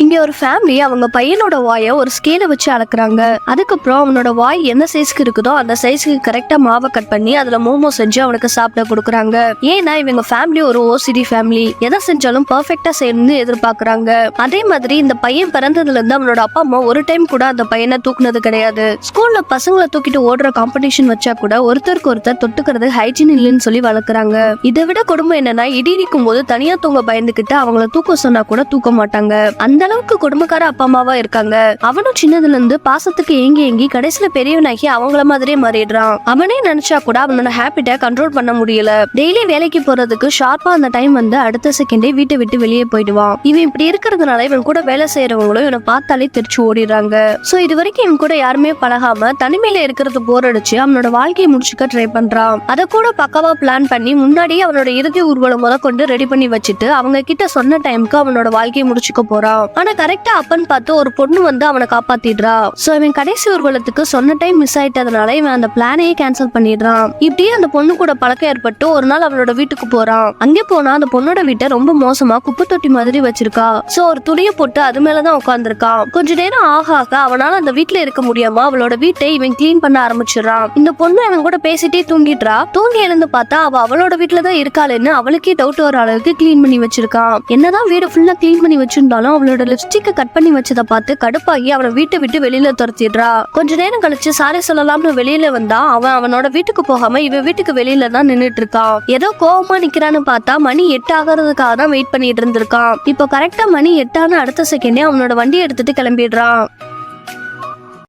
இங்க ஒரு ஃபேமிலி அவங்க பையனோட வாயை ஒரு ஸ்கேல வச்சு அளக்குறாங்க. அதுக்கப்புறம் அவனோட வாய் என்ன சைஸ்க்கு இருக்குதோ அந்த சைஸ்க்கு கரெக்டா மாவை கட் பண்ணி அதுல மோமோ செஞ்சு அவனுக்கு சாப்பிட கொடுக்குறாங்க. ஏன்னா இவங்க ஃபேமிலி ஒரு ஓசிடி ஃபேமிலி, எதை செஞ்சாலும் பர்ஃபெக்டா செய்யணும்னு எதிர்பார்க்கறாங்க. அதே மாதிரி இந்த பையன் பிறந்ததுல இருந்து அவனோட அப்பா அம்மா ஒரு டைம் கூட அந்த பையனை தூக்குனது கிடையாது. ஸ்கூல்ல பசங்களை தூக்கிட்டு ஓடுற காம்படிஷன் வச்சா கூட ஒருத்தருக்கு ஒருத்தர் தொட்டுக்கிறது ஹைஜீன் இல்லைன்னு சொல்லி வளர்க்குறாங்க. இதை விட கொடுமை என்னன்னா இடி இடிக்கும் போது தனியா தூங்க பயந்துகிட்டு அவங்கள தூக்க சொன்னா கூட தூக்க மாட்டாங்க. அந்த அளவுக்கு குடும்பக்கார அப்பா அம்மாவா இருக்காங்க. அவனும் சின்னதுல இருந்து பாசத்துக்கு ஏங்கி ஏங்கி கடைசியில பெரியவனாகி அவங்கள மாதிரியே மாறிடுறான். அவனே நினைச்சா கூட அவனோட ஹாப்பிட்ட கண்ட்ரோல் பண்ண முடியல. டெய்லி வேலைக்கு போறதுக்கு ஷார்ப்பா அந்த டைம் வந்து அடுத்த செகண்டே வீட்டை விட்டு வெளியே போயிடுவான். இவன் இப்படி இருக்கிறதுனால இவன் கூட வேலை செய்யறவங்களும் இவனை பார்த்தாலே தெரிச்சு ஓடிடுறாங்க. சோ இது வரைக்கும் இவன் கூட யாருமே பழகாம தனிமையில இருக்கிறது போர் அடிச்சு அவனோட வாழ்க்கையை முடிச்சுக்க ட்ரை பண்றான். அதை கூட பக்காவா பிளான் பண்ணி முன்னாடியே அவனோட இறுதி ஊர்வலம் கொண்டு ரெடி பண்ணி வச்சுட்டு அவங்க கிட்ட சொன்ன டைமுக்கு அவனோட வாழ்க்கையை முடிச்சுக்க போறான். ஆனா கரெக்டா அப்பன்னு பார்த்து ஒரு பொண்ணு வந்து அவனை காப்பாத்திடுறா. சோ இவன் கடைசி ஊர்வலத்துக்கு சொன்ன டைம் மிஸ் ஆயிட்டதுனால இவன் அந்த பிளானையே கேன்சல் பண்ணிடுறான். இப்படியே அந்த பொண்ணு கூட பழக்கம் ஏற்பட்டு ஒரு நாள் அவளோட வீட்டுக்கு போறான். அங்கே போனா அந்த பொண்ணோட வீட்டை ரொம்ப மோசமா குப்பை தொட்டி மாதிரி வச்சிருக்கா. சோ ஒரு துணியை போட்டு அது மேலதான் உட்காந்துருக்கான். கொஞ்ச நேரம் ஆக ஆக அவனால அந்த வீட்டுல இருக்க முடியாம அவளோட வீட்டை இவன் கிளீன் பண்ண ஆரம்பிச்சிடறான். இந்த பொண்ணு அவன் கூட பேசிட்டே தூங்கிடுறா. தூங்கி எழுந்து பார்த்தா அவ அவளோட வீட்டுலதான் இருக்காளுன்னு அவளுக்கே டவுட் வர அளவுக்கு கிளீன் பண்ணி வச்சிருக்கான். என்னதான் வீடு ஃபுல்லா கிளீன் பண்ணி வச்சிருந்தாலும் அவளோட லிப்ஸ்டிக் கட் பண்ணி வச்சதை பார்த்து கடுப்பாகி அவனை வீட்டை விட்டு வெளியில துரத்திடுறா. கொஞ்ச நேரம் கழிச்சு சாரி சொல்லலாம்னு வெளியில வந்தா அவனோட வீட்டுக்கு போகாம இவன் வீட்டுக்கு வெளியில தான் நின்னுட்டு இருக்கான். ஏதோ கோவமா நிக்கிறான்னு பார்த்தா மணி 8 ஆகிறதுக்காக தான் வெயிட் பண்ணிட்டு இருந்திருக்கான். இப்போ கரெக்டா மணி 8 அடுத்த செகண்டே அவனோட வண்டி எடுத்துட்டு கிளம்பிடுறான்.